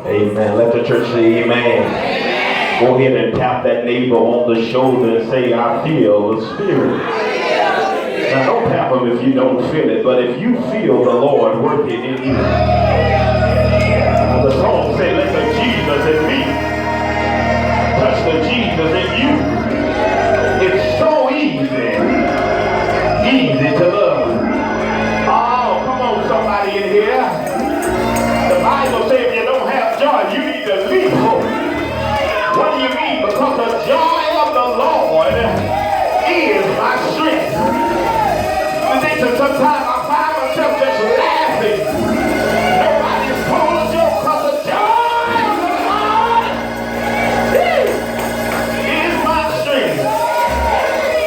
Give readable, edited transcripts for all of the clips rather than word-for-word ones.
Amen. Let the church say amen. Amen. Go ahead and tap that neighbor on the shoulder and say, I feel the Spirit. Now don't tap him if you don't feel it, but if you feel the Lord working in you. The song says, let the Jesus in me touch the Jesus in you. It's so easy to love. Oh, come on, somebody in here. The Bible says if you don't have joy, you need to leave hope. What do you mean? Because the joy of the Lord is my strength. You think that sometimes I find myself just laughing. Nobody's told a joke because the joy of the Lord is my strength.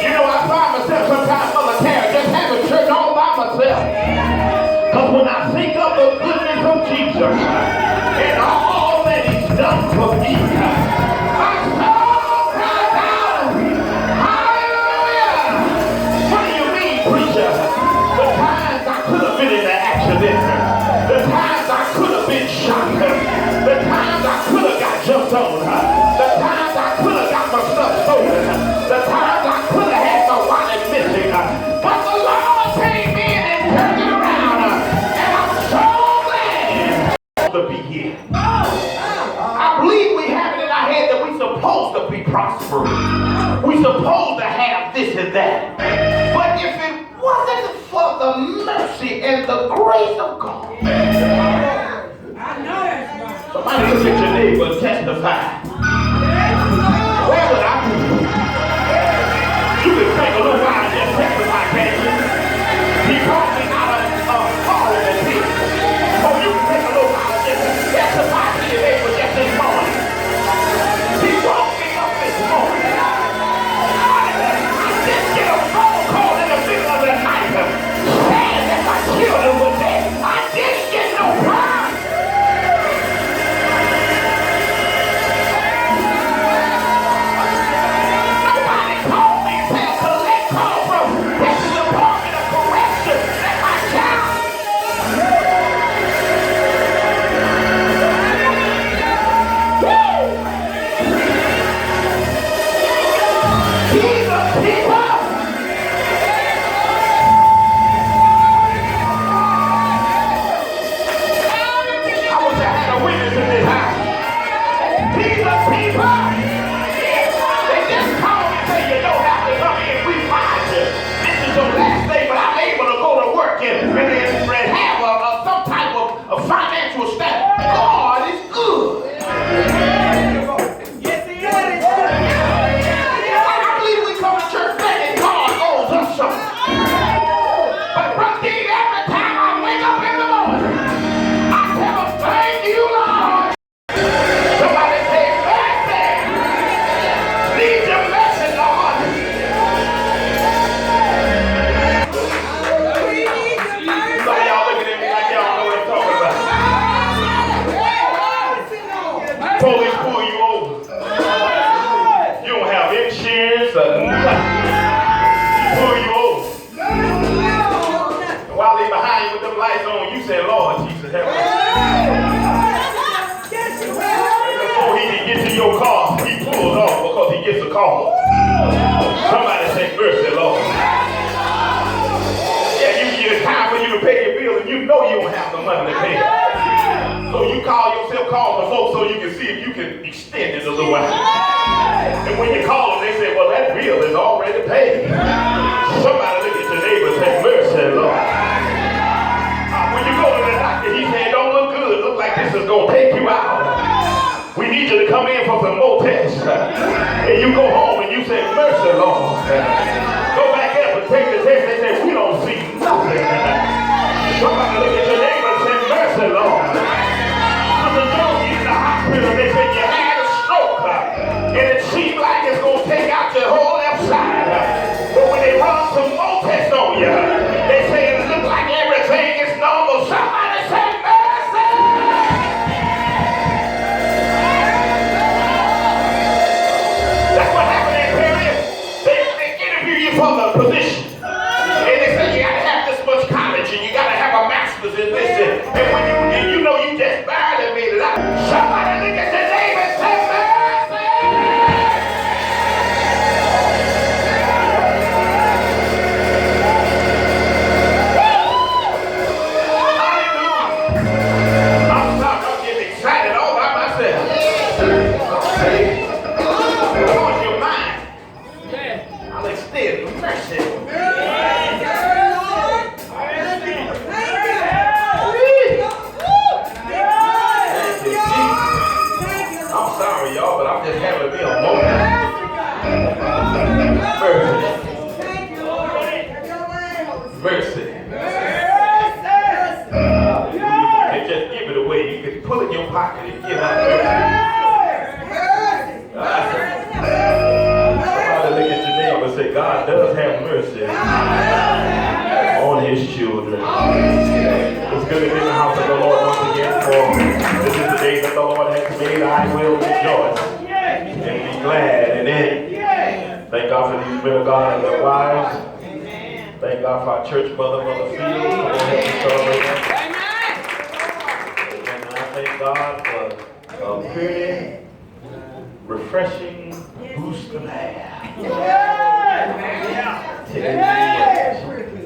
You know, I find myself sometimes solitary, just having church all by myself. Because when I think of the goodness of Jesus and all that he's done for me, my soul cries out, hallelujah! What do you mean, preacher? The times I could have been in an accident, the times I could have been shot, the times I could have got jumped on, the times I could have got my stuff stolen, the times I could have had my wallet missing, but the Lord came in and turned it around, and I'm so glad to be here. I believe we have it in our head that we're supposed to be prosperous. We're supposed to have this and that. But if it wasn't for the mercy and the grace of God, somebody look at your neighbor and testify. Where would I be? You can take a little while and just testify, can't you? He brought me out of falling and pit. Oh, you can take a little while and just testify to your neighbor just this morning. He woke me up this morning. I didn't get a phone call in the middle of the night saying that my children were dead. I didn't get no prize. Nobody called me and said, collect call from this Department of Correction at my child. Jesus, people! I wish I had a witness in this house. Jesus, people! They just call me and say you don't have to come in. We find you. This is your last day, but I'm able to go to work and have some type of financial status. God is good. I believe we come to church thinking God owes us something. But brother Steve, every time I wake up in the morning, I tell him, thank you, Lord. Somebody say, mercy. Need your mercy, Lord. Some of y'all looking at me like y'all know what I'm talking about. Police pull you over. You don't have insurance or nothing. He pull you over. And while they behind you with them lights on, you say, Lord Jesus, help me. Before he can get to your car, he pulls off because he gets a call. Somebody say, mercy, Lord. Yeah, it's time for you to pay your bill and you know you don't have the money to pay. So you call the folks so you can see if you can extend it a little while. And when you call them, they say, well, that bill is already paid. Somebody look at your neighbor and say, mercy, Lord. When you go to the doctor, he said, don't look good. Look like this is going to take you out. We need you to come in for some more tests. And you go home and you say, mercy, Lord. Go back up and take the test. They say, we don't see nothing. Somebody look at your neighbor and say, mercy, Lord. The dog in the hospital, they say you had a stroke, and it seemed like it's going to take out your whole left side. But when they run some more tests on you, they say it looks like everything is normal. Somebody say mercy! That's what happened in Paris. They interview you for the position. And they say you got to have this much college, and you got to have a master's pocket and get out there. Somebody look at your neighbor and say, God does have mercy on his children. It's good to be in the house of the Lord once again, for this is the day that the Lord has made. I will rejoice and be glad in it. Thank God for these men of God and their wives. Thank God for our church mother, Mother Field. Come on, help me celebrate that. And I thank God for a pretty, refreshing boost of air.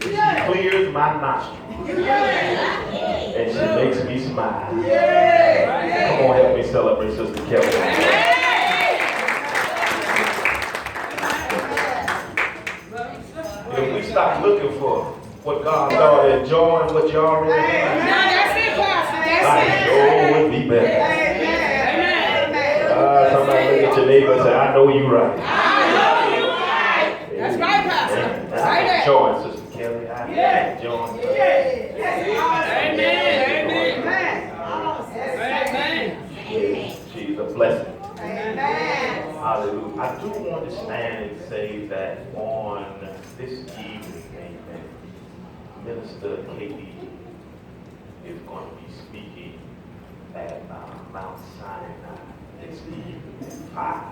She clears my nostrils. And she makes me smile. Come on, help me celebrate Sister Kelly. If we stop looking for what God started enjoying, what you already have, that's it, Pastor. That's life sure would be better. Somebody look at your neighbor and say, I know you right. I know you right. That's right, Pastor. I'm enjoying, Sister Kelly. I'm enjoying. Amen. She's a blessing. Amen. Hallelujah. I do want to stand and say that on this evening, amen, Minister Katie is going to be speaking at Mount Sinai this evening at 5.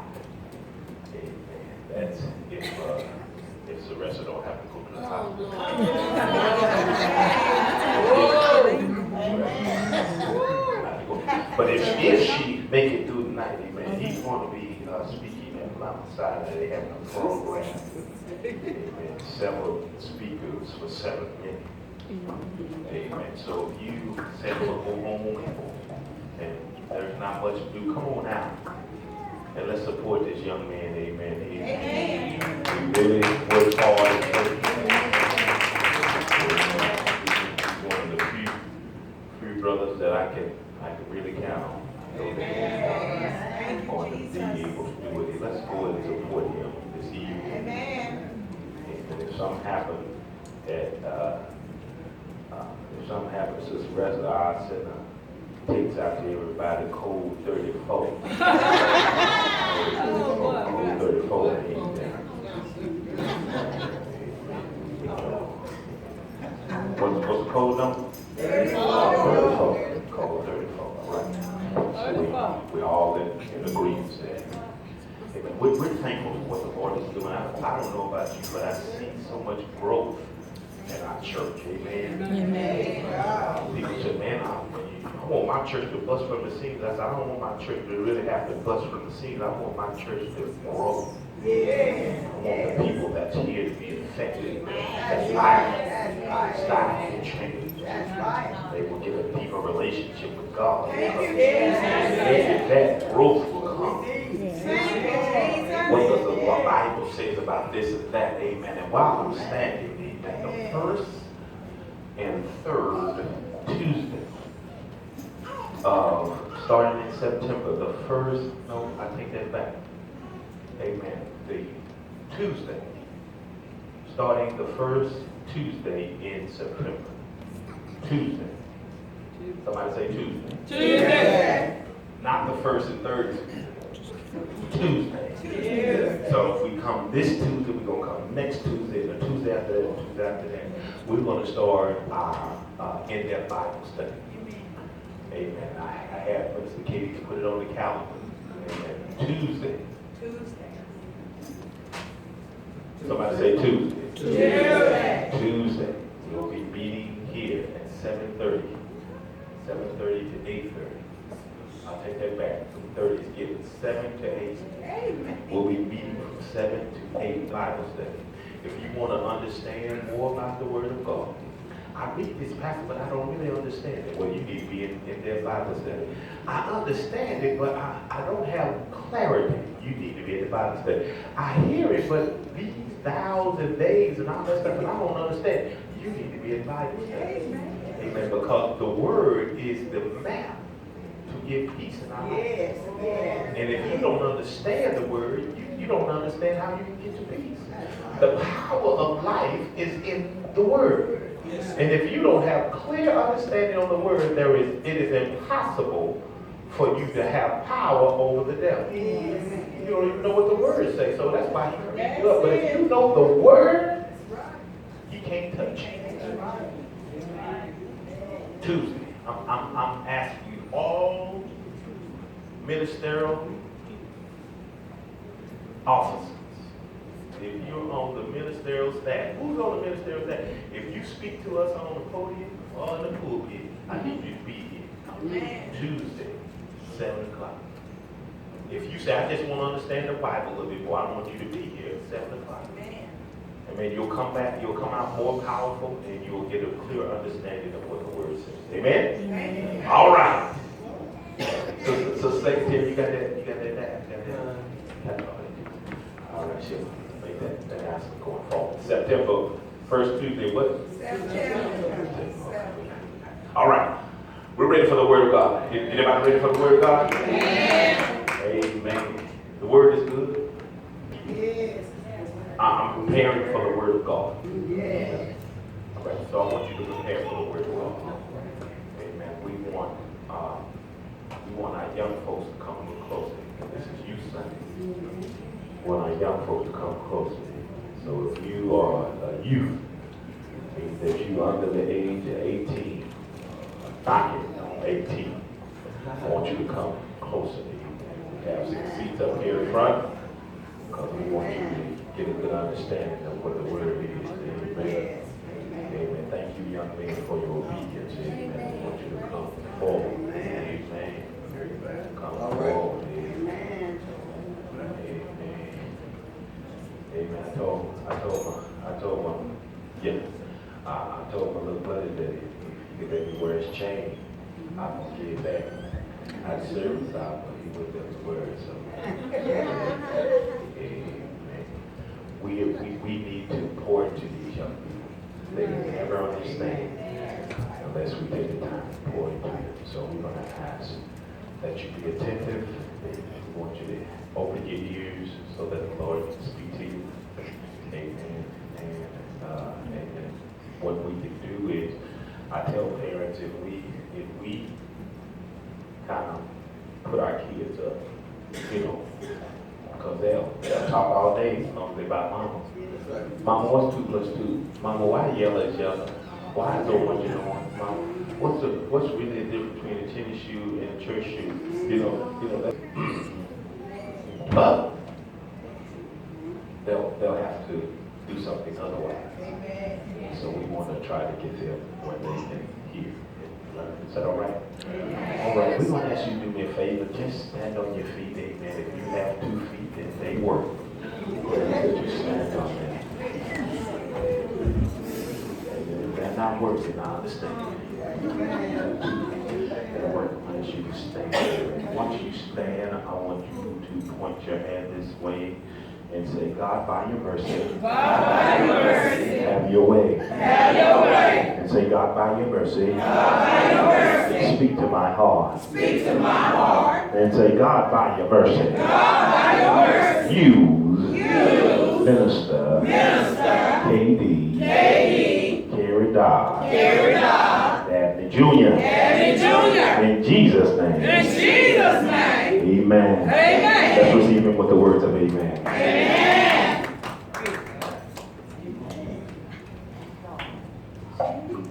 Amen. That's if the rest don't have to go to the house. But if she make it through the night, amen, he's going to be speaking at Mount Sinai. They have a program. Amen. Several speakers for 7 minutes. Amen. So if you say, well, go home and there's not much to do, come on out. And let's support this young man, amen. He really works hard. He's one of the few brothers that I can really count on. I know that he's going to be able to do it. Let's go and support him this evening. Amen. And if something happens Sister Reza, I'll send takes out to everybody code 34. Code 34. What's the code number? 34. Code 34. Right. So we're all in agreement there. We're thankful for what the Lord is doing. I don't know about you, but I see so much growth in our church. Amen. People say, man, I want my church to bust from the scenes. I said, I don't want my church to really have to bust from the scenes. I want my church to grow. I want the people that's here to be affected. That's life. Style and change. They will get a deeper relationship with God. Maybe that growth will come. What does the Bible say about this and that? Amen. And while I'm standing, amen, the first and third Tuesday starting in September, the first, no, I take that back. Amen. The Tuesday, starting the first Tuesday in September. Tuesday. Somebody say Tuesday. Tuesday. Not the first and third Tuesday. So if we come this Tuesday, we're going to come next Tuesday, the Tuesday after that, the Tuesday after that. We're going to start our in-depth Bible study. Amen. I had Minister Katie to put it on the calendar. Amen. Tuesday. Somebody say Tuesday. Tuesday. We'll be meeting here at 7:30. 7:30 to 8:30. I'll take that back. 7:30 is given 7 to 8. We'll be meeting from 7 to 8 Bible study. If you want to understand more about the Word of God, I read this passage, but I don't really understand it. Well, you need to be in their Bible study. I understand it, but I don't have clarity. You need to be in the Bible study. I hear it, but these thous and days and all that stuff, and I don't understand. You need to be in Bible study. Amen. Because the Word is the map to give peace in our lives. And if you don't understand the Word, you don't understand how you can get to peace. The power of life is in the Word. And if you don't have clear understanding on the Word, it is impossible for you to have power over the devil. You don't even know what the word says, so that's why he creeped you up. But if you know the word, you can't touch it. Tuesday, I'm asking you all ministerial officers. If you're on the ministerial staff, who's on the ministerial staff? If you speak to us on the podium or in the pulpit, I need you to be here. Tuesday, 7 o'clock. If you say, I just want to understand the Bible a little bit more, I want you to be here at 7 o'clock. And then you'll come back, you'll come out more powerful, and you'll get a clear understanding of what the word says. Amen? Amen. All right. So Secretary, you got that? You got that? All right, she'll make that announcement going forward. September 1st Tuesday, what? September. All right. We're ready for the word of God. Anybody ready for the word of God? Amen. Amen. The word is good. Yes. I'm preparing for the word of God. Yes. All right, so I want you to prepare for the word of God. Amen. We want our young folks to come a little closer. This is youth Sunday. We want our young folks to come closer. So if you are a youth, means that you are under the age of 18, knocking on 18, I want you to come closer. We have some seats up here in front because we want you to get a good understanding of what the word is. Amen. Amen. Thank you, young men, for your obedience. Amen. We want you to come forward. Amen. Come forward. Amen. Amen. Amen. I told my little buddy that if he could let me wear his chain, I'm gonna give it back. I had service out, but he wouldn't let me wear it. So, amen. We need to pour into these young people. They never understand unless we take the time to pour into them. So we're gonna ask that you be attentive. We want you to open your ears so that the Lord can speak to you. Amen. And what we can do is, I tell parents, if we kind of put our kids up, because they'll talk all day about mama. Mama, what's 2 plus 2? Mama, why yell at each other? Why is there one you don't want? Mama, what's really the difference between a tennis shoe and a church shoe? But they'll have to do something otherwise. So we want to try to get them where they can hear and learn. Is that all right? All right. We're going to ask you to do me a favor. Just stand on your feet. Amen. If you have 2 feet, then they work. You stand on them. If they're not working, I understand. They're working. I want you to stand. Once you stand, I want you to point your hand this way and say, God, by your mercy, have your way. And say, God, by your mercy, speak to my heart. And say, God, by your mercy, use Minister KD, Carrie Dodd, Dabney Jr. In Jesus' name. Amen. Let's receive him with the words of amen.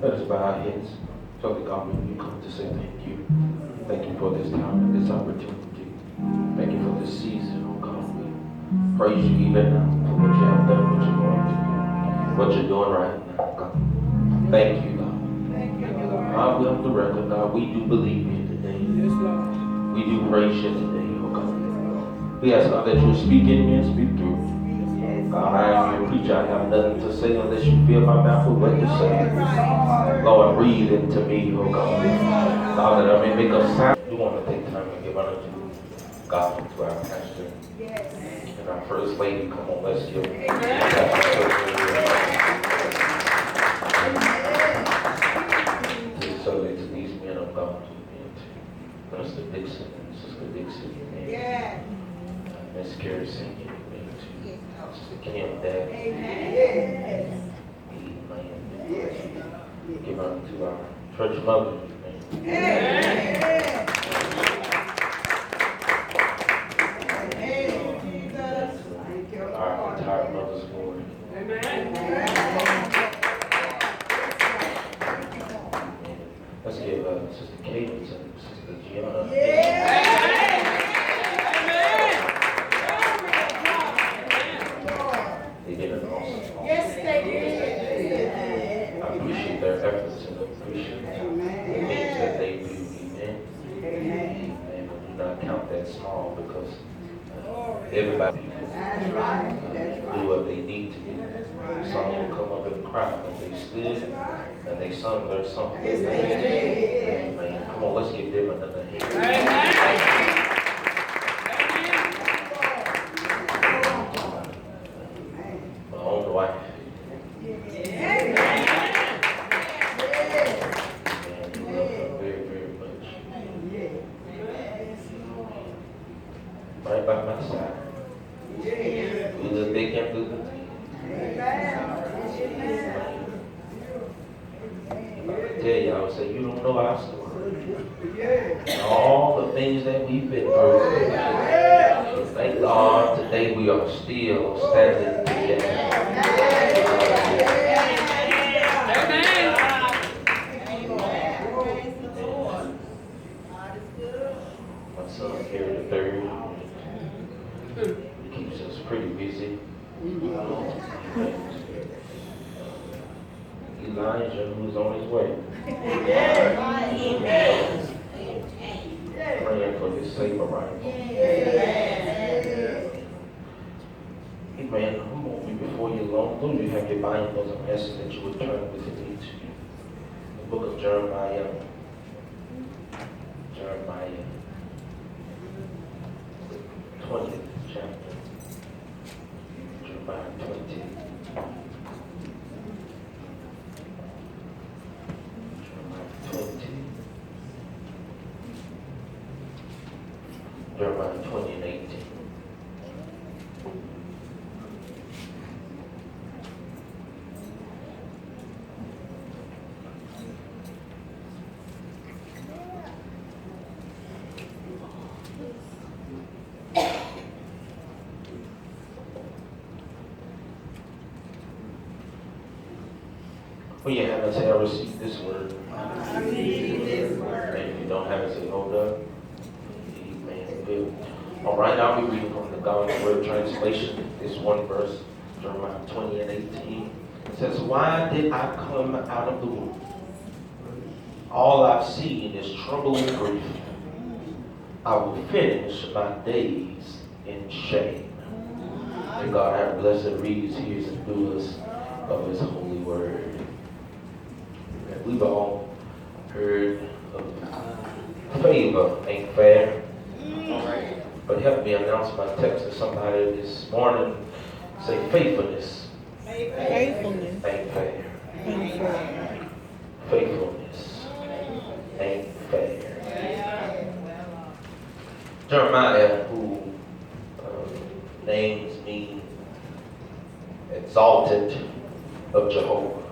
Let us bow our heads. Father God, when you come to say thank you. Thank you for this time and this opportunity. Thank you for this season, oh God. We praise you even now for what you have done, what you're going to do, what you're doing right now, God. Thank you, God. God, we have the record, God. We do believe you today. We do praise you today, oh God. We ask, God, that you speak in me and speak through me. God, I am your preacher. I have nothing to say unless you fill my mouth with what to say. Lord, breathe into me, oh God. God, that I may make a sound. We want to take time and give honor to God, to our pastor and our first lady. Come on, let's give so to these men of God, to Minister Dixon and Sister Dixon, and Miss Carrie Senior, to Sister Kim Dad. Amen. Give honor to our church mothers. Amen. Cadence and Sister Gianna. They did an awesome job. Yes, they did. I appreciate their efforts and appreciate the things that they do. Amen. And do not count that small because everybody do what they need to do. Some will come up in the crowd, but they stood and they sung their song. Amen. Come on, let's give them another hand. My own wife. And you love her very, very much. Right by my side. Through the thick and through the thin. I tell you, I would say, you don't know our story. And all the things that we've been through. Thank God today we are still standing together. My son here the third. He keeps us pretty busy. Elijah, who's on his way. Praying for his safe arrival. Amen. Who won't be before you long? Those you have your Bibles, I'm asking that you would turn with me to the book of Jeremiah. Jeremiah, the 20th chapter. Jeremiah 20. Jeremiah 20 and 18. Well, you have to say, I received this word. I received this word. And if you don't have it, say, hold up. Amen. Good. All right, I'll be reading from the God's Word translation. This one verse, Jeremiah 20 and 18. It says, why did I come out of the womb? All I've seen is trouble and grief. I will finish my days in shame. May God have blessed readers, hearers, and doers of His holy word. We've all heard of favor ain't fair. But help me announce my text to somebody this morning. Say faithfulness. Faithfulness ain't fair. Faithfulness ain't fair. Jeremiah, who names mean exalted of Jehovah.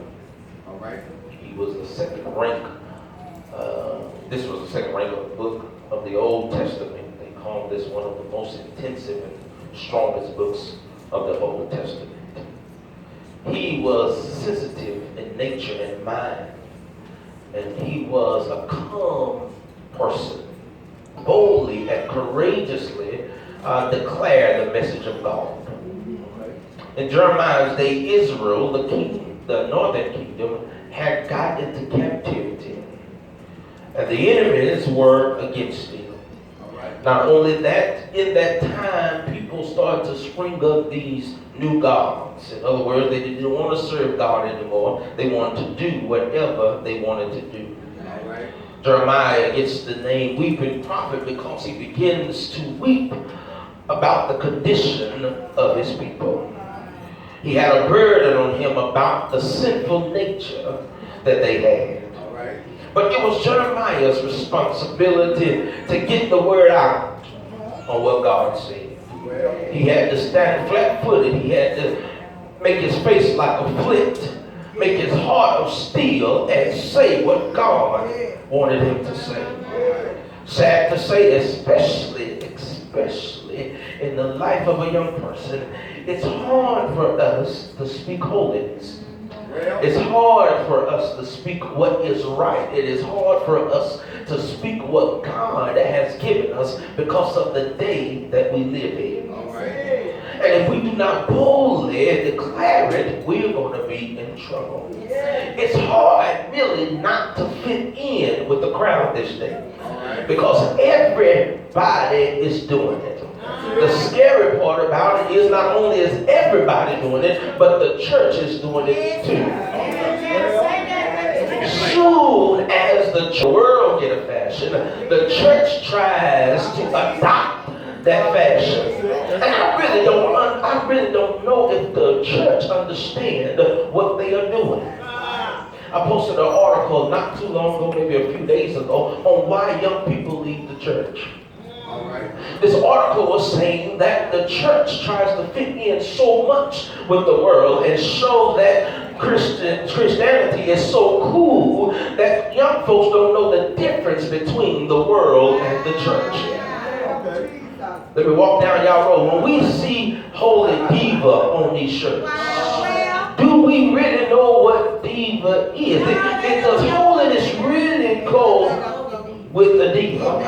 All right. He was the second rank. This was the second rank of the book of the Old Testament. They call this one of the most intensive and strongest books of the Old Testament. He was sensitive in nature and mind, and he was a calm person. Boldly and courageously declare the message of God. In Jeremiah's day, Israel, the northern kingdom, had got into captivity. And the enemies were against him. Not only that, in that time, people started to spring up these new gods. In other words, they didn't want to serve God anymore. They wanted to do whatever they wanted to do. Jeremiah gets the name weeping prophet because he begins to weep about the condition of his people. He had a burden on him about the sinful nature that they had. But it was Jeremiah's responsibility to get the word out on what God said. He had to stand flat-footed. He had to make his face like a flint, make his heart of steel, and say what God wanted him to say. Sad to say, especially in the life of a young person, it's hard for us to speak holiness. It's hard for us to speak what is right. It is hard for us to speak what God has given us because of the day that we live in. And if we do not boldly declare it, we're going to be in trouble. It's hard really not to fit in with the crowd this day because everybody is doing it. The scary part about it is not only is everybody doing it, but the church is doing it too. Soon as the world get a fashion, the church tries to adopt that fashion. And I really don't know if the church understands what they are doing. I posted an article not too long ago, maybe a few days ago, on why young people leave the church. This article was saying that the church tries to fit in so much with the world and show that Christianity is so cool that young folks don't know the difference between the world and the church. Let me walk down y'all road. When we see Holy Diva on these shirts, do we really know what diva is? Does holiness really go with the diva?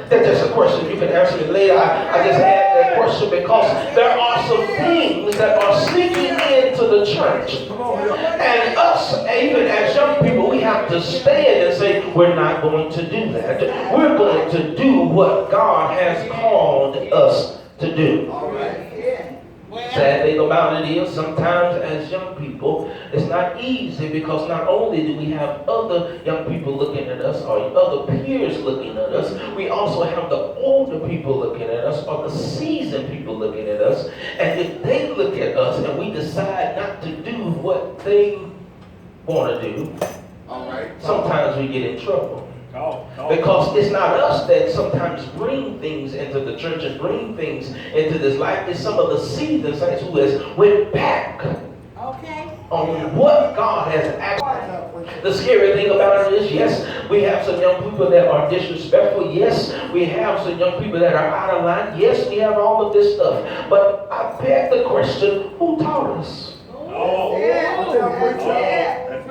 That's just a question. You can answer it later. I just had that question because there are some things that are sneaking into the church. And us, even as young people, we have to stand and say, we're not going to do that. We're going to do what God has called us to do. Sad thing about it is sometimes as young people, it's not easy because not only do we have other young people looking at us or other peers looking at us, we also have the older people looking at us or the seasoned people looking at us. And if they look at us and we decide not to do what they want to do, sometimes we get in trouble. Because it's not us that sometimes bring things into the church and bring things into this life. It's some of the seasoned saints who has went back on what God has asked. The scary thing about it is, yes, we have some young people that are disrespectful. Yes, we have some young people that are out of line. Yes, we have all of this stuff. But I beg the question, who taught us?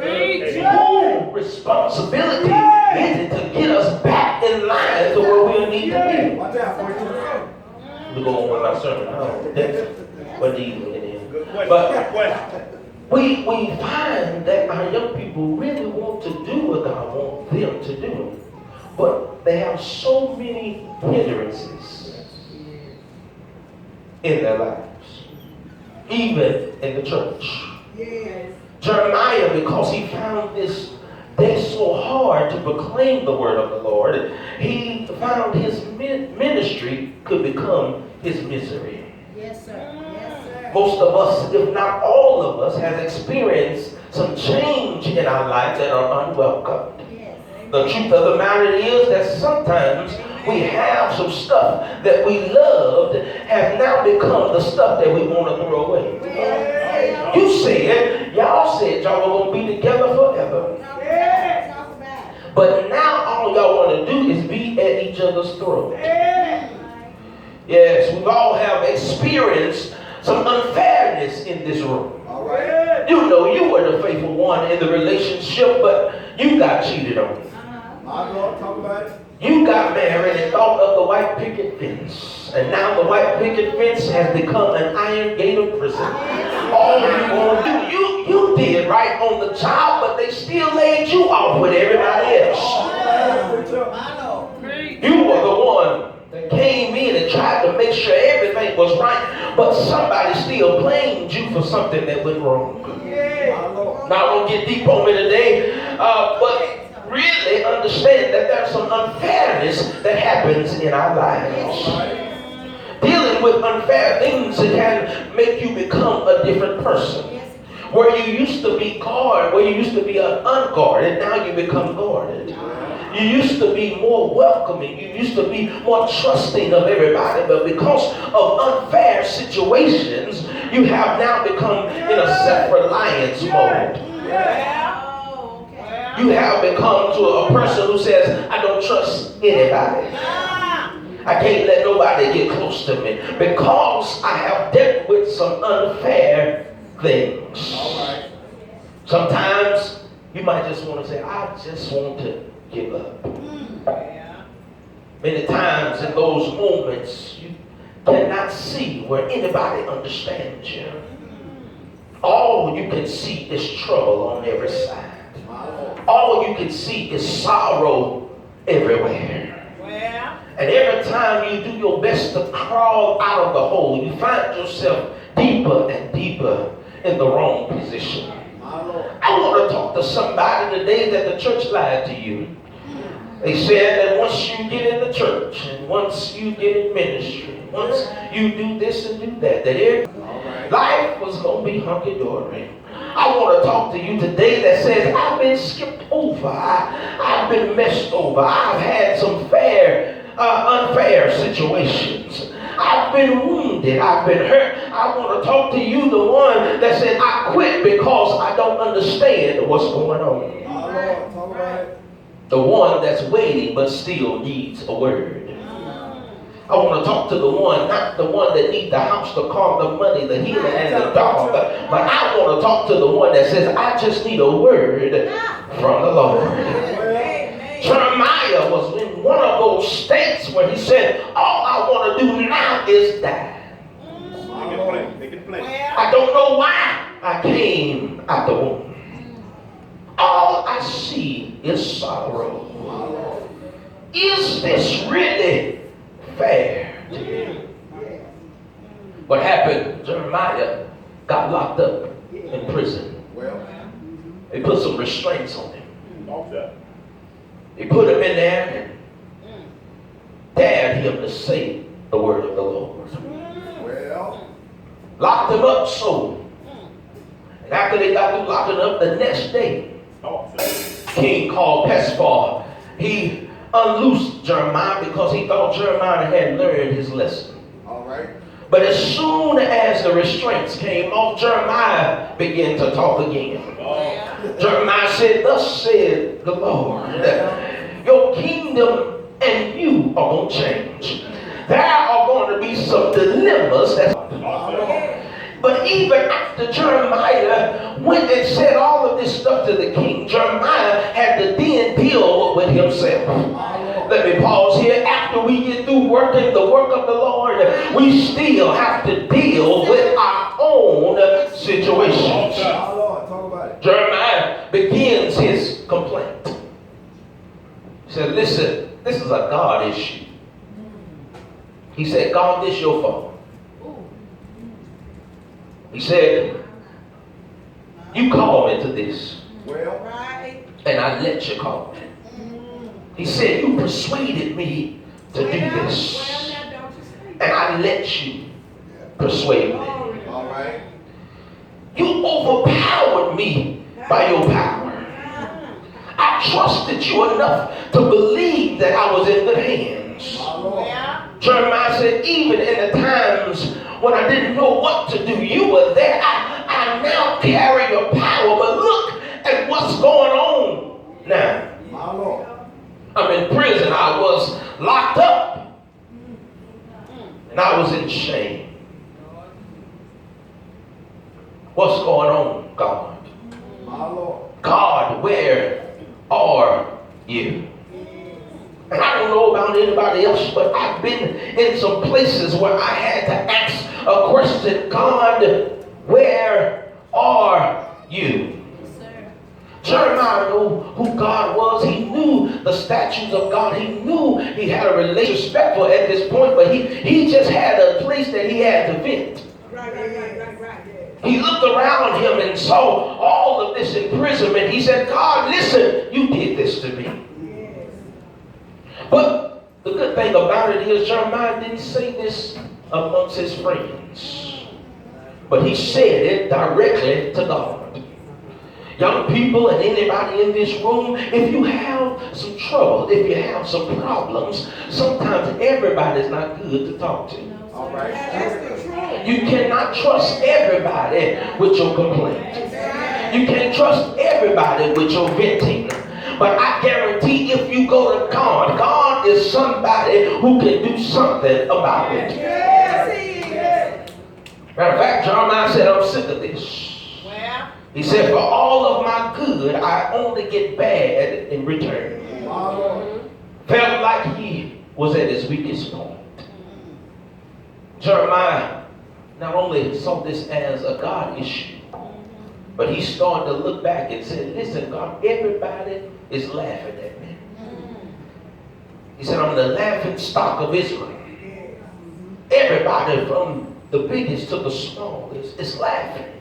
Whose responsibility is it to get us back in line to where we need to be? We go on with my sermon. What do you mean? But we find that our young people really want to do what God wants them to do, but they have so many hindrances in their lives, even in the church. Jeremiah, because he found this day so hard to proclaim the word of the Lord, he found his ministry could become his misery. Yes, sir. Yes, sir. Most of us, if not all of us, have experienced some change in our lives that are unwelcome. Yes. The truth of the matter is that sometimes we have some stuff that we loved have now become the stuff that we want to throw away. You said, y'all said y'all were going to be together forever. But now all y'all want to do is be at each other's throat. Yes, we all have experienced some unfairness in this room. You know you were the faithful one in the relationship, but you got cheated on. You got married and thought of the white picket fence. And now the white picket fence has become an iron gate of prison. All you want to do, you did right on the job, but they still laid you off with everybody else. You were the one that came in and tried to make sure everything was right, but somebody still blamed you for something that went wrong. Now I won't get deep on it today, but really understand that there's some unfairness that happens in our lives. Dealing with unfair things can make you become a different person. Where you used to be guarded, where you used to be unguarded, now you become guarded. You used to be more welcoming. You used to be more trusting of everybody. But because of unfair situations, you have now become in a self-reliance mode. You have become to a person who says, I don't trust anybody. I can't let nobody get close to me because I have dealt with some unfair things. Sometimes you might just want to say, I just want to give up. Many times in those moments, you cannot see where anybody understands you. All you can see is trouble on every side. All you can see is sorrow everywhere. And every time you do your best to crawl out of the hole, you find yourself deeper and deeper in the wrong position. I want to talk to somebody today that the church lied to you. They said that once you get in the church, and once you get in ministry, once you do this and do that, that life was going to be hunky-dory. I want to talk to you today that says, I've been skipped over. I've been messed over. I've had some unfair situations. I've been wounded. I've been hurt. I want to talk to you, the one that said, I quit because I don't understand what's going on. The one that's waiting but still needs a word. I want to talk to the one, not the one that needs the house, the car, the money, the healing, and the dog. But I want to talk to the one that says, I just need a word from the Lord. Jeremiah was in one of those states where he said, all I want to do now is die. I don't know why I came out the womb. All I see is sorrow. Is this really fair? What happened? Jeremiah got locked up in prison. They put some restraints on him. They put him in there and dared him to say the word of the Lord. Locked him up so. And after they got through locking up, the next day, king called Pesphar, he unloosed Jeremiah because he thought Jeremiah had learned his lesson. But as soon as the restraints came off, Jeremiah began to talk again. Jeremiah said, thus said the Lord, your kingdom and you are going to change. There are going to be some dilemmas. But even after Jeremiah went and said all of this stuff to the king, Jeremiah had to then deal with himself. Let me pause here. After we get through working the work of the Lord, we still have to deal with our own situations. Jeremiah begins his complaint. He said, listen, this is a God issue. He said, God, this is your fault. He said, you called me to this. And I let you call me. He said, you persuaded me to do this. And I let you persuade me. You overpowered me by your power. I trusted you enough to believe that I was in good hands. Jeremiah said, even in the times when I didn't know what to do, you were there. I now carry your power, but look at what's going on now. I'm in prison. I was locked up. And I was in shame. What's going on, God? God, where are you? And I don't know about anybody else, but I've been in some places where I had to ask a question. God, where are you? Jeremiah knew who God was. He knew the statutes of God. He knew he had a relationship at this point, but he just had a place that he had to vent. He looked around him and saw all of this imprisonment. He said, God, listen, you did this to me. But the good thing about it is Jeremiah didn't say this amongst his friends, but he said it directly to God. Young people and anybody in this room, if you have some trouble, if you have some problems, sometimes everybody's not good to talk to. All right. That's the truth. You cannot trust everybody with your complaint. You can't trust everybody with your venting. But I guarantee if you go to God, God is somebody who can do something about it. Yes, he is. Matter of fact, Jeremiah said, I'm sick of this. Well, He said, for all of my good, I only get bad in return. Felt like he was at his weakest point. Jeremiah not only saw this as a God issue, but he started to look back and said, listen, God, everybody is laughing at me. He said, I'm the laughing stock of Israel. Everybody from the biggest to the smallest is laughing.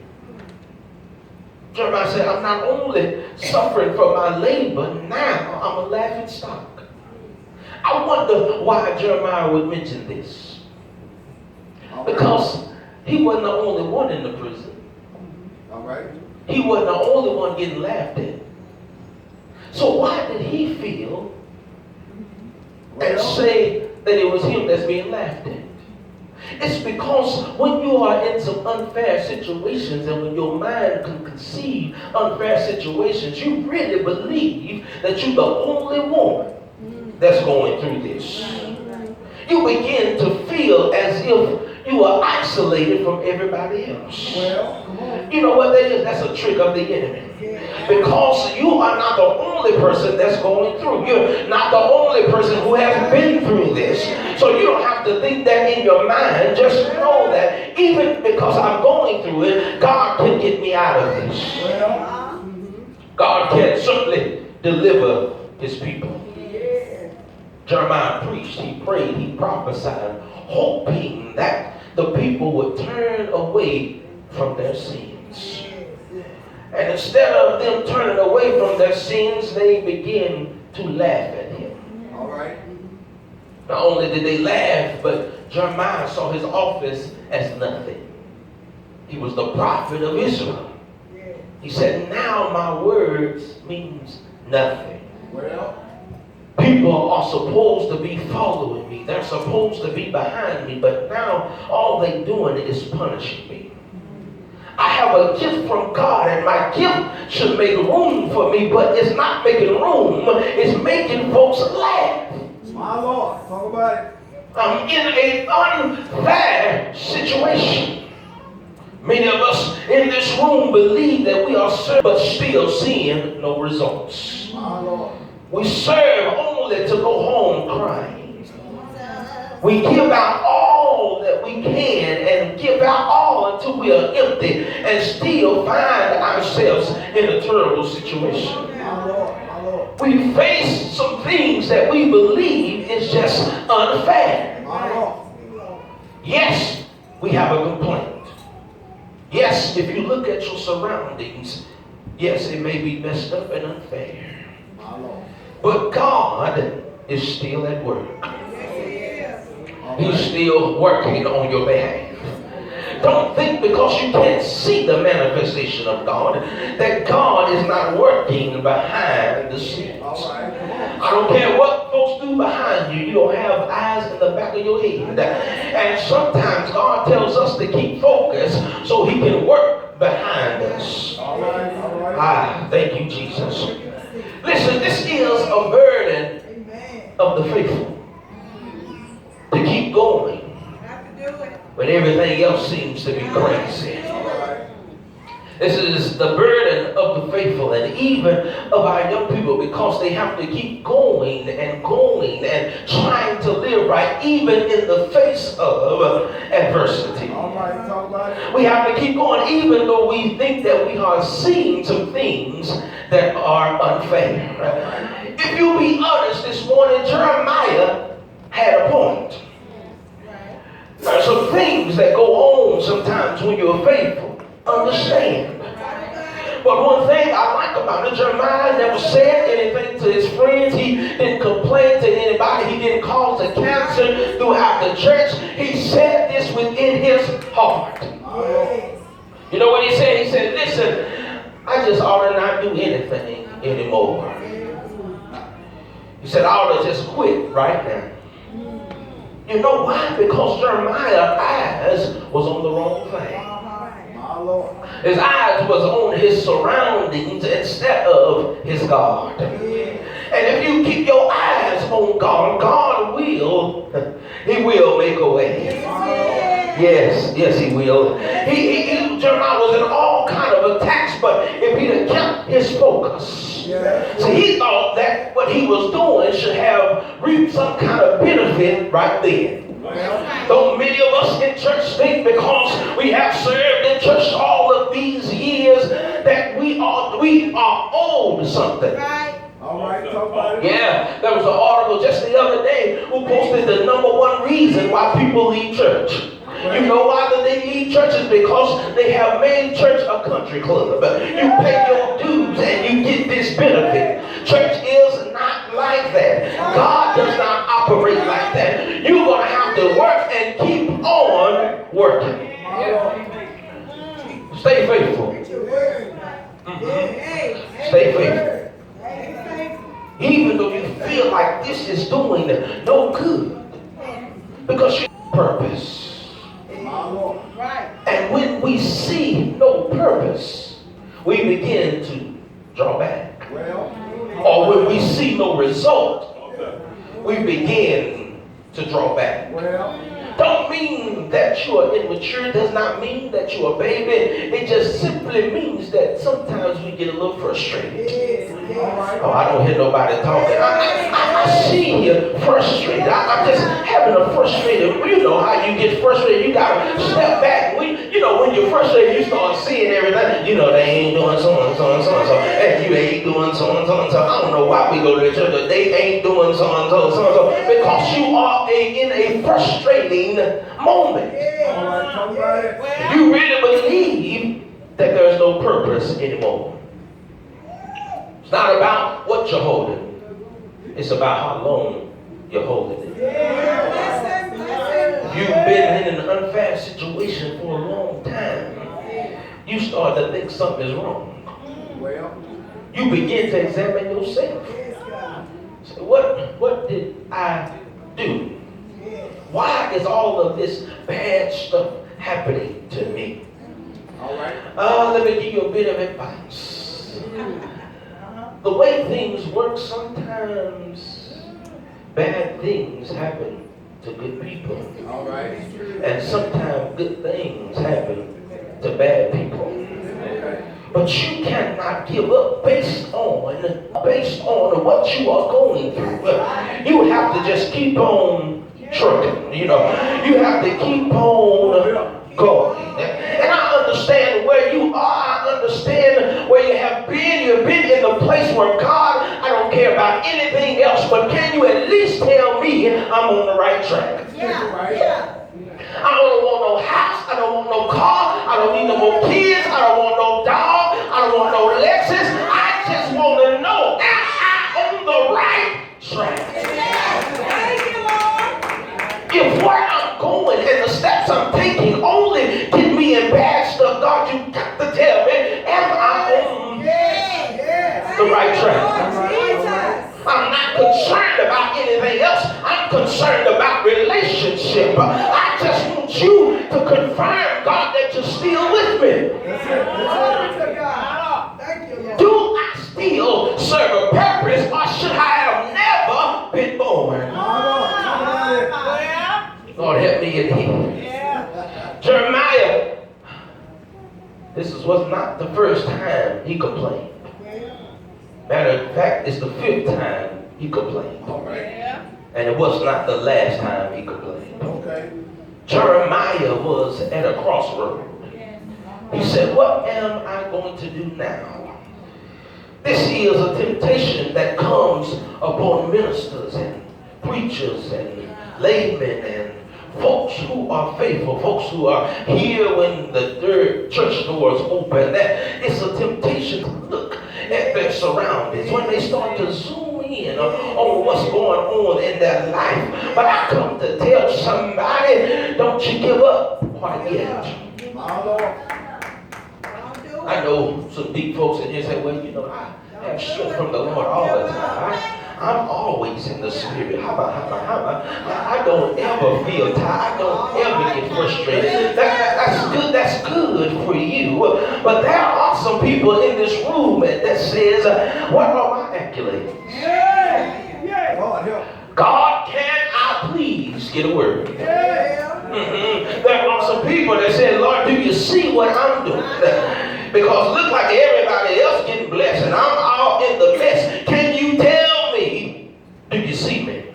Jeremiah said, I'm not only suffering for my labor, now I'm a laughing stock. I wonder why Jeremiah would mention this. Because he wasn't the only one in the prison. All right. He wasn't the only one getting laughed at. So why did he feel and say that it was him that's being laughed at? It's because when you are in some unfair situations and when your mind can conceive unfair situations, you really believe that you're the only one that's going through this. You begin to feel as if you are isolated from everybody else. You know what that is? That's a trick of the enemy. Because you are not the only person that's going through. You're not the only person who has been through this. So you don't have to think that in your mind. Just know that even because I'm going through it, God can get me out of this. God can certainly deliver his people. Jeremiah preached, he prayed, he prophesied, hoping that the people would turn away from their sins. And instead of them turning away from their sins, they begin to laugh at him. All right. Not only did they laugh, but Jeremiah saw his office as nothing. He was the prophet of Israel. He said, now my words means nothing. Well, people are supposed to be following me. They're supposed to be behind me. But now all they're doing is punishing me. I have a gift from God, and my gift should make room for me, but it's not making room. It's making folks laugh. my Lord. Talk about it. I'm in an unfair situation. Many of us in this room believe that we are serving, but still seeing no results. My Lord. We serve only to go home crying. We give out all that we can and give out all until we are empty and still find ourselves in a terrible situation. My Lord. My Lord. We face some things that we believe is just unfair. My Lord. Yes, we have a complaint. Yes, if you look at your surroundings, yes, it may be messed up and unfair. My Lord. But God is still at work. He's still working on your behalf. Don't think because you can't see the manifestation of God that God is not working behind the scenes. All right. Come on. I don't care what folks do behind you. You don't have eyes in the back of your head. And sometimes God tells us to keep focused so he can work behind us. All right. All right. Thank you, Jesus. Listen, this is a burden of the faithful. To keep going when everything else seems to be crazy. This is the burden of the faithful and even of our young people, because they have to keep going and going and trying to live right even in the face of adversity. All right. Talk about it. We have to keep going even though we think that we are seeing some things that are unfair. If you be honest this morning, Jeremiah had a point. There are some things that go on sometimes when you're faithful. Understand. But one thing I like about it, Jeremiah never said anything to his friends. He didn't complain to anybody. He didn't cause a cancer throughout the church. He said this within his heart. You know what he said? He said, listen, I just ought to not do anything anymore. He said, I ought to just quit right now. You know why? Because Jeremiah's eyes was on the wrong thing. My Lord. His eyes was on his surroundings instead of his God. And if you keep your eyes on God, God will, he will make a way. Yes, he will. Jeremiah was in all kind of attacks, but if he'd have kept his focus, see, he thought that what he was doing should have reaped some kind of benefit right then. Though many of us in church think because we have served in church all of these years that we are owed something. All right, talk about it. Yeah, there was an article just the other day who posted the #1 reason why people leave church. You know why they leave church is because they have made church a country club. You pay your dues and you get this benefit. Church is not like that. God does not operate like that. You're going to have to work and keep on working. Stay faithful. Stay faithful. Even though you feel like this is doing no good. Because you have purpose. And when we see no purpose, we begin to draw back. Or when we see no result, we begin to draw back. Don't mean that you are immature. Does not mean that you are a baby. It just simply means that sometimes we get a little frustrated. Oh, I don't hear nobody talking. I see you frustrated. I'm just having a frustrated. You know how you get frustrated. You got to step back. When you're frustrated, you start seeing everything. You know, they ain't doing so and so and so and so. And you ain't doing so and so and so. I don't know why we go to the church, but they ain't doing so and so and so and so. Because you are in a frustrating moment. You really believe that there's no purpose anymore. It's not about what you're holding. It's about how long you're holding it. You've been in an unfair situation for a long time. You start to think something is wrong. You begin to examine yourself. So what did I do? Why is all of this bad stuff happening to me? Let me give you a bit of advice. The way things work, sometimes bad things happen to good people. And sometimes good things happen to bad people. But you cannot give up based on what you are going through. You have to just keep on trucking. You have to keep on going. And I understand where you are. I understand where you have been. You've been in the place where God, I don't care about anything else, but can you at least tell me I'm on the right track? I don't want no house. I don't want no car. I don't need no more kids. I don't want no dog. I don't want no Lexus. I just want to know, am I on the right track? If where I'm going and the steps I'm taking only get me in bad stuff, God, you got to tell me, am I on the right track? I'm not concerned about anything else. I'm concerned about relationship. I just want you to confirm, God, that you're still with me. Do I still serve a purpose, or should I have never been born? Lord, help me in here. Jeremiah, this was not the first time he complained. Matter of fact, it's the 5th time he complained. And it was not the last time he complained. Jeremiah was at a crossroad. He said, what am I going to do now? This is a temptation that comes upon ministers and preachers and laymen and folks who are faithful, folks who are here when the third church doors open. That it's a temptation to look at their surroundings when they start to zoom in on what's going on in their life. But I come to tell somebody, don't you give up quite yet. I know some deep folks in here say, well, I have strength from the Lord all the time. I'm always in the spirit. I don't ever feel tired. I don't ever get frustrated. That's good. That's good for you. But there are some people in this room that says, what are my accolades? God, can I please get a word? There are some people that said, Lord, do you see what I'm doing? Because it looks like everybody else getting blessed and I'm all in the mess. Can you tell me, do you see me?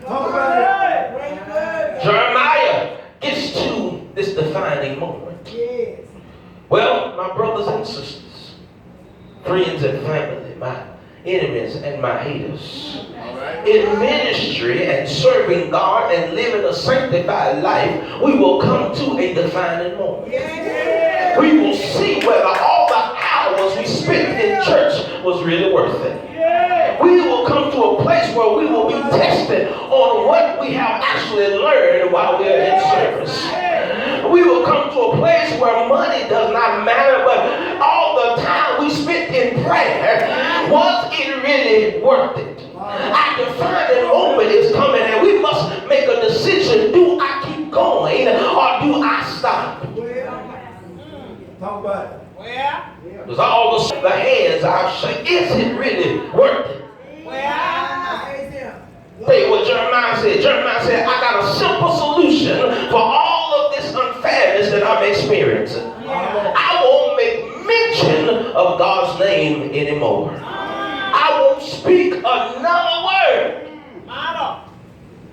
Jeremiah gets to this defining moment. Yes. Well, my brothers and sisters, friends and family, my enemies and my haters, in ministry and serving God and living a sanctified life, we will come to a defining moment. Yes. We will see whether all the hours we spent in church was really worth it. We will come to a place where we will be tested on what we have actually learned while we are in service. We will come to a place where money does not matter, but all the time we spent in prayer, was it really worth it? Our defining moment is coming and we must make a decision. Do I keep going or do I stop? Talk about it. Because all the hands I've shaken, is it really worth it? Tell you what Jeremiah said. Jeremiah said, I got a simple solution for all of this unfairness that I'm experiencing. I won't make mention of God's name anymore. I won't speak another word.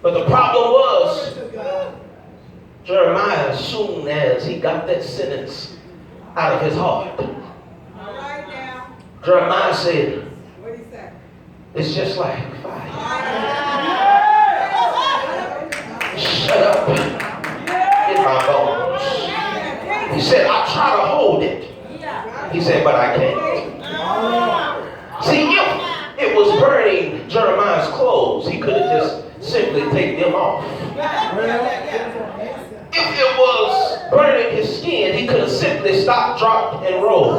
But the problem was, Jeremiah, as soon as he got that sentence out of his heart, Jeremiah said, it's just like fire. Shut up in my bones. He said, I try to hold it. He said, but I can't. See, if it was burning Jeremiah's clothes, he could have just simply taken them off. If it was burning his skin, he could have simply stopped, dropped, and rolled.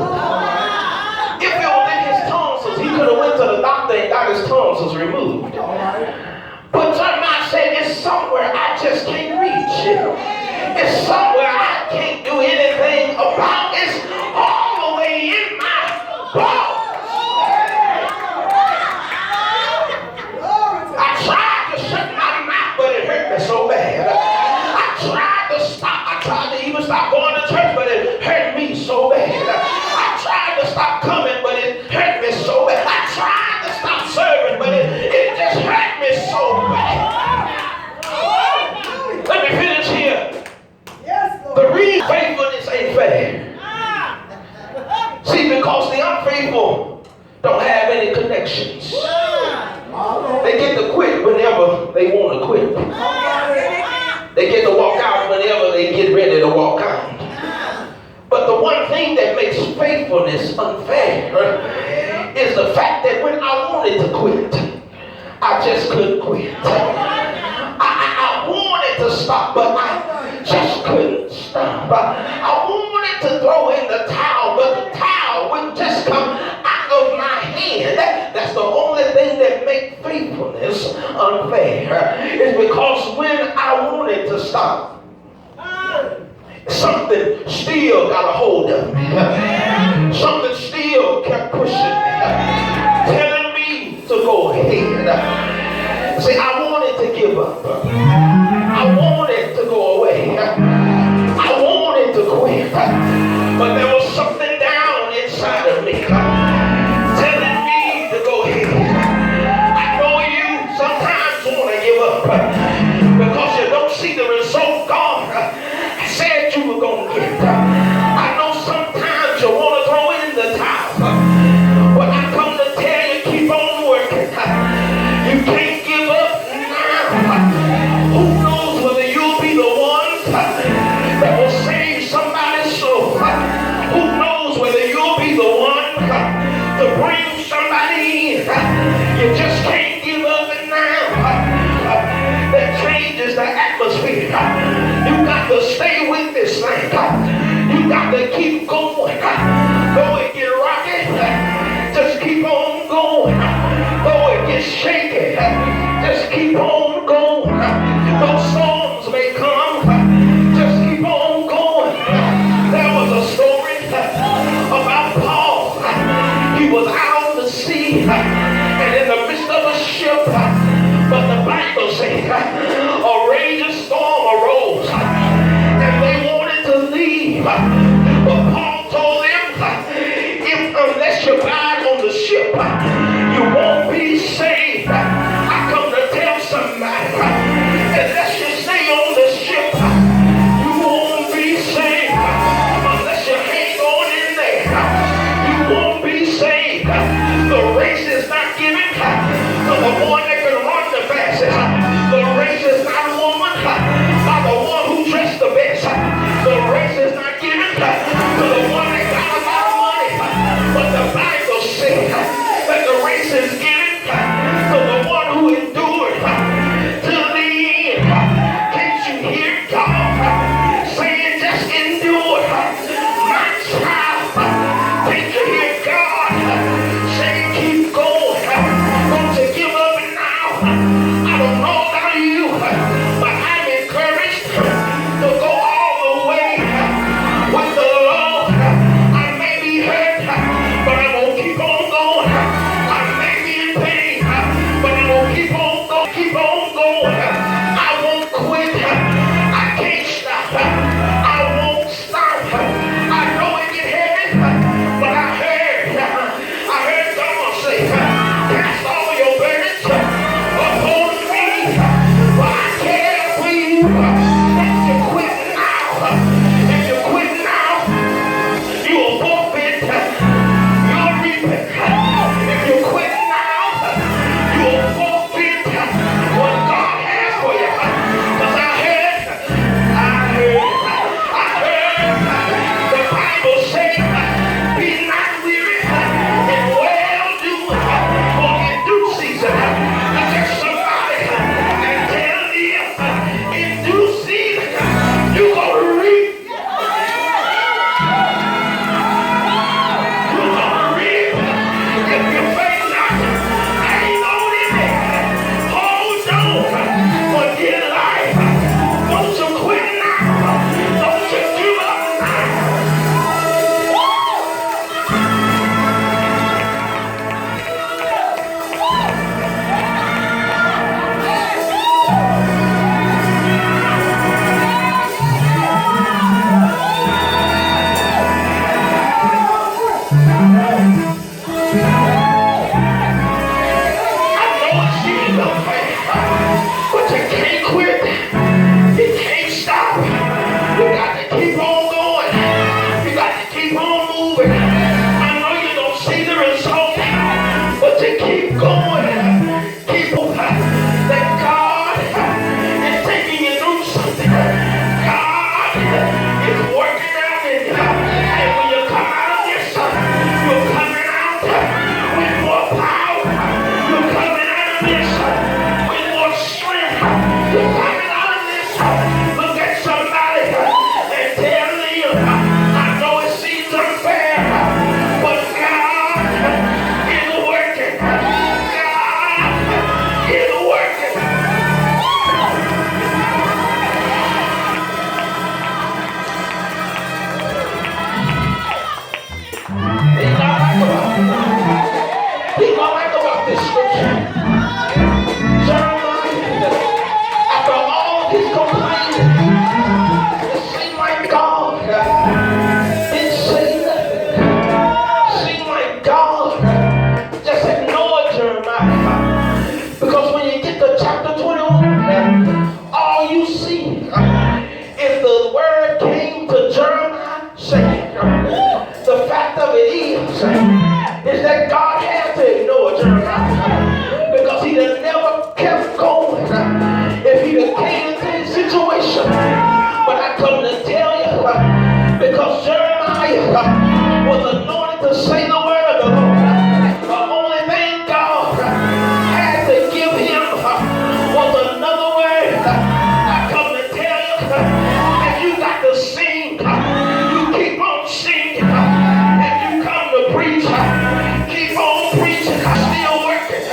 If it was in his tonsils, he could have went to the doctor and got his tonsils removed. But Jeremiah said, it's somewhere I just can't reach it. It's somewhere I can't do anything about. It's all the way in my bones. I tried to shut my mouth, but it hurt me so bad. I tried to stop. I tried to even stop going to church, but it hurt me so bad. I tried to stop coming, but it hurt me so bad. I tried to stop serving, but it just hurt me so bad. Let me finish here. The reason faithfulness ain't fair. See, because the unfaithful don't have any connections. They get to quit whenever they want to quit. They get to walk out whenever they get ready to walk out. But the one thing that makes faithfulness unfair is the fact that when I wanted to quit, I just couldn't quit. I wanted to stop, but I just couldn't stop. I wanted to throw in the towel, but the towel wouldn't just come out of my hand. That's the only thing that makes faithfulness unfair. Is because when I wanted to stop, something still got a hold of me. Something still kept pushing me, telling me to go ahead. See, I wanted to give up. I wanted to go away. I wanted to quit. But there was something down inside of me telling me to go ahead. I know you sometimes want to give up because you don't see the result God said you were going to get. I know sometimes you want to throw in the towel, but I come to tell you, keep on working. You can't give up now. Who knows whether you'll be the one that will save somebody's soul? Who knows whether you'll be the one to bring somebody in? You just can't give up now. That changes the atmosphere. You got to stay with this thing. You got to keep going. Though it get rocky, just keep on going. Though it gets shaky, just keep on going. Those storms may come, just keep on going. There was a story about Paul. He was out on the sea and in the midst of a ship, but the Bible says a raging storm arose and they wanted to leave. was anointed to say the word of the Lord. The only thing God had to give him was another word. I come to tell you that you got to sing. You keep on singing. If you come to preach, keep on preaching. Still working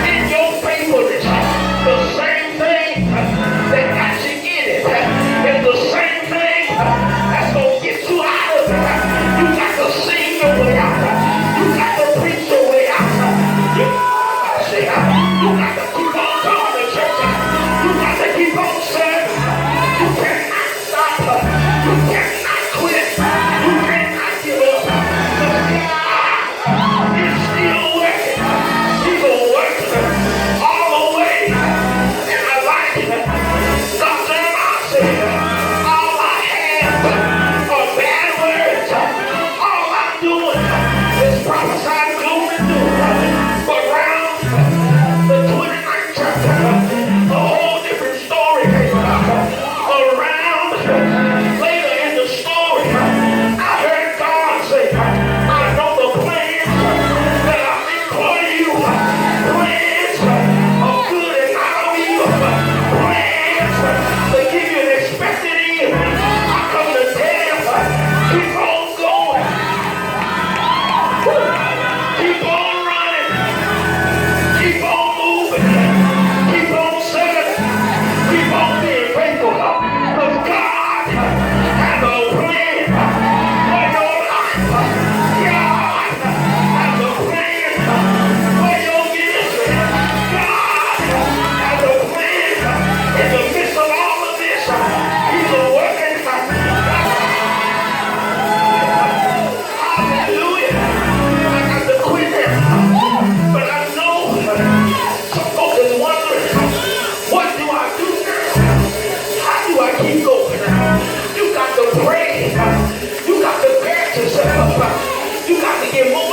in your faithfulness. The same thing that got you in it is the same thing that's going to get you out of it. You got to sing your way out. You got to preach your way out. You got to keep on going to church. You got to keep on serving. You cannot stop. You cannot quit. You cannot give up. God is still working. He's a worker all the way. And I like it. Dr. said, all I have are bad words. All I'm doing is prophesying gloom and doom. But around the 29th chapter, a whole different story came about. Around later in the story, I heard God say, I know the plans that I think for you. Plans of good and not of evil. Plans to give you an expected end. I come to tell you, keep on going. Keep on running. Keep on moving. Keep on serving. Keep on being faithful. Because God has a plan for your life. God has a plan for your ministry. God has a plan in the midst of all of this. He's a working. Hallelujah. I got to quit there. But I know some folks is wondering, what do I do now? How do I keep going? You got to pray. You got to patch yourself up. You got to get more